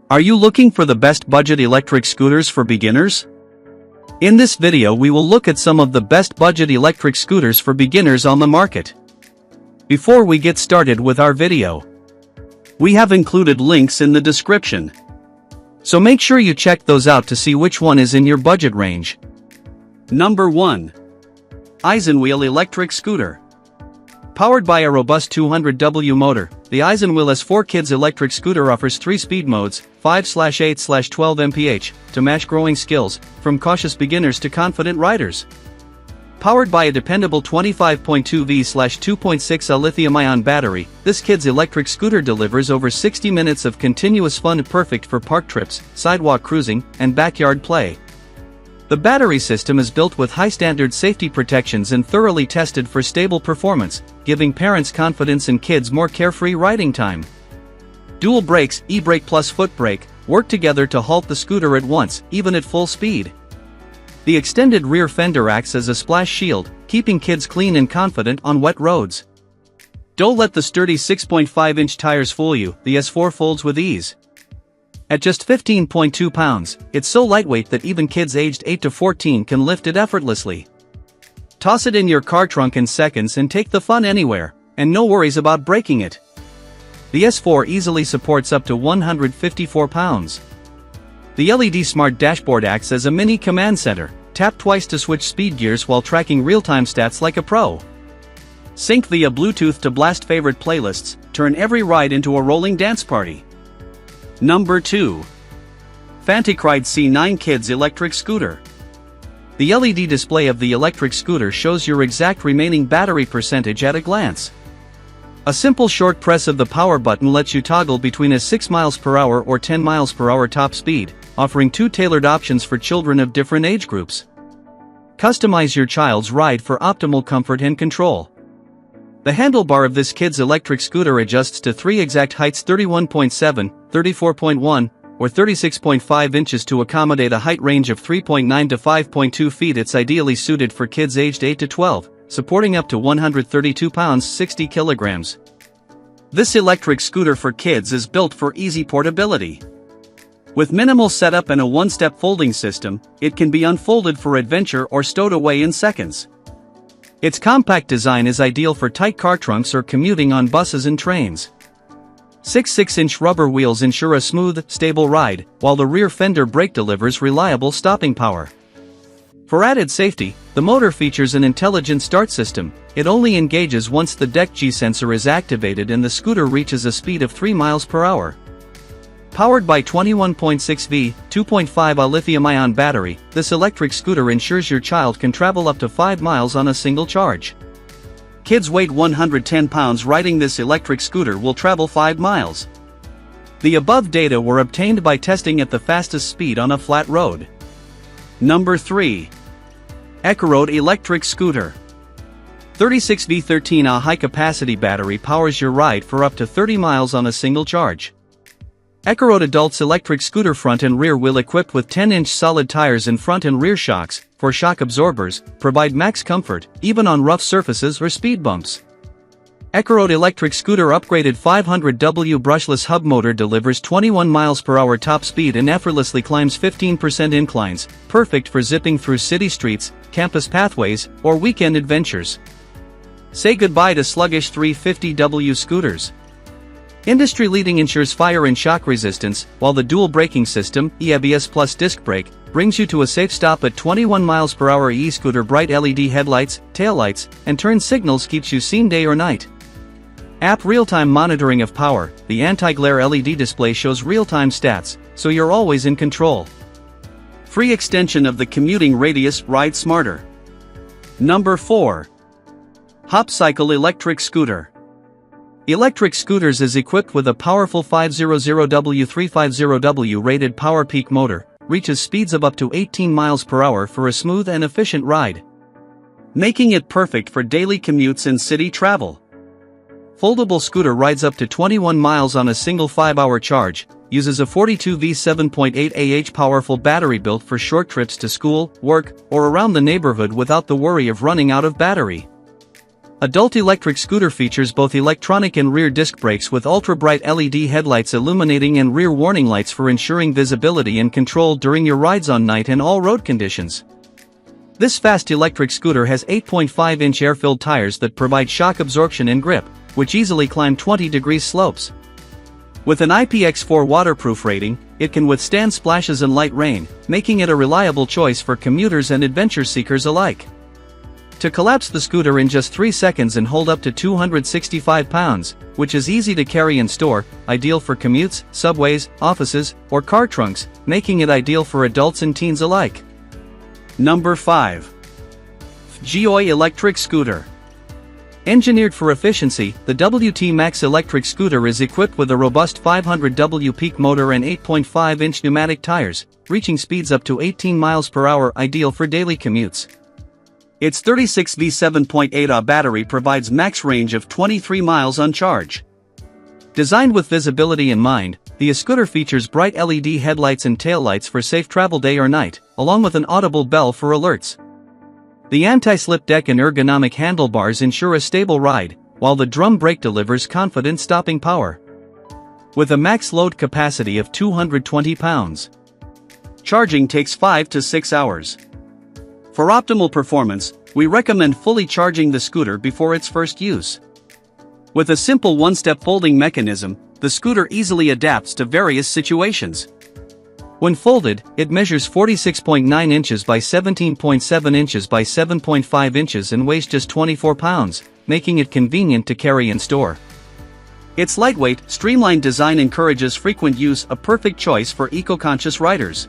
Are you looking for the best budget electric scooters for beginners? In this video we will look at some of the best budget electric scooters for beginners on the market. Before we get started with our video, we have included links in the description. So make sure you check those out to see which one is in your budget range. Number 1. Isinwheel Electric Scooter. Powered by a robust 200W motor, the isinwheel S4 Kids electric scooter offers 3 speed modes, 5/8/12 mph, to match growing skills, from cautious beginners to confident riders. Powered by a dependable 25.2 V/2.6 lithium-ion battery, this kid's electric scooter delivers over 60 minutes of continuous fun, perfect for park trips, sidewalk cruising, and backyard play. The battery system is built with high-standard safety protections and thoroughly tested for stable performance, giving parents confidence in kids' more carefree riding time. Dual brakes, e-brake plus foot brake, work together to halt the scooter at once, even at full speed. The extended rear fender acts as a splash shield, keeping kids clean and confident on wet roads. Don't let the sturdy 6.5-inch tires fool you, the S4 folds with ease. At just 15.2 pounds, it's so lightweight that even kids aged 8 to 14 can lift it effortlessly. Toss it in your car trunk in seconds and take the fun anywhere, and no worries about breaking it. The S4 easily supports up to 154 pounds. The LED smart dashboard acts as a mini command center. Tap twice to switch speed gears while tracking real-time stats like a pro. Sync via Bluetooth to blast favorite playlists, turn every ride into a rolling dance party. Number 2. FanttikRide C9 Kids Electric Scooter. The LED display of the electric scooter shows your exact remaining battery percentage at a glance. A simple short press of the power button lets you toggle between a 6 miles per hour or 10 miles per hour top speed, offering 2 tailored options for children of different age groups. Customize your child's ride for optimal comfort and control. The handlebar of this kid's electric scooter adjusts to 3 exact heights: 31.7, 34.1, or 36.5 inches to accommodate a height range of 3.9 to 5.2 feet. It's ideally suited for kids aged 8 to 12, supporting up to 132 pounds 60 kilograms. This electric scooter for kids is built for easy portability. With minimal setup and a one-step folding system, it can be unfolded for adventure or stowed away in seconds. Its compact design is ideal for tight car trunks or commuting on buses and trains. 6.6-inch rubber wheels ensure a smooth, stable ride, while the rear fender brake delivers reliable stopping power. For added safety, the motor features an intelligent start system. It only engages once the deck G sensor is activated and the scooter reaches a speed of 3 miles per hour. Powered by 21.6 V, 2.5 lithium-ion battery, this electric scooter ensures your child can travel up to 5 miles on a single charge. Kids weight 110 pounds riding this electric scooter will travel 5 miles. The above data were obtained by testing at the fastest speed on a flat road. Number 3. ECOROAD Electric Scooter. 36V13Ah high-capacity battery powers your ride for up to 30 miles on a single charge. ECOROAD Adults electric scooter front and rear wheel equipped with 10-inch solid tires and front and rear shocks, for shock absorbers, provide max comfort, even on rough surfaces or speed bumps. ECOROAD electric scooter upgraded 500W brushless hub motor delivers 21 miles per hour top speed and effortlessly climbs 15% inclines, perfect for zipping through city streets, campus pathways, or weekend adventures. Say goodbye to sluggish 350W scooters. Industry-leading ensures fire and shock resistance, while the dual braking system, EABS plus disc brake, brings you to a safe stop at 21 miles per hour. E-scooter bright LED headlights, taillights, and turn signals keeps you seen day or night. App real-time monitoring of power. The anti-glare LED display shows real-time stats, so you're always in control. Free extension of the commuting radius. Ride smarter. Number 4. HopCycle Electric Scooter. Electric Scooters is equipped with a powerful 500W350W rated power peak motor, reaches speeds of up to 18 miles per hour for a smooth and efficient ride, making it perfect for daily commutes and city travel. Foldable scooter rides up to 21 miles on a single 5-hour charge, uses a 42V 7.8Ah powerful battery built for short trips to school, work, or around the neighborhood without the worry of running out of battery. Adult electric scooter features both electronic and rear disc brakes with ultra-bright LED headlights illuminating and rear warning lights for ensuring visibility and control during your rides on night and all road conditions. This fast electric scooter has 8.5-inch air-filled tires that provide shock absorption and grip, which easily climb 20-degree slopes. With an IPX4 waterproof rating, it can withstand splashes and light rain, making it a reliable choice for commuters and adventure seekers alike. To collapse the scooter in just 3 seconds and hold up to 265 pounds, which is easy to carry and store, ideal for commutes, subways, offices, or car trunks, making it ideal for adults and teens alike. Number 5. Fcgeoi Electric Scooter. Engineered for efficiency, the WT Max electric scooter is equipped with a robust 500W peak motor and 8.5-inch pneumatic tires, reaching speeds up to 18 miles per hour, ideal for daily commutes. Its 36V 7.8Ah battery provides max range of 23 miles on charge. Designed with visibility in mind, the e-scooter features bright LED headlights and taillights for safe travel day or night, along with an audible bell for alerts. The anti-slip deck and ergonomic handlebars ensure a stable ride, while the drum brake delivers confident stopping power. With a max load capacity of 220 pounds. Charging takes 5 to 6 hours. For optimal performance, we recommend fully charging the scooter before its first use. With a simple one-step folding mechanism, the scooter easily adapts to various situations. When folded, it measures 46.9 inches by 17.7 inches by 7.5 inches and weighs just 24 pounds, making it convenient to carry and store. Its lightweight, streamlined design encourages frequent use, a perfect choice for eco-conscious riders.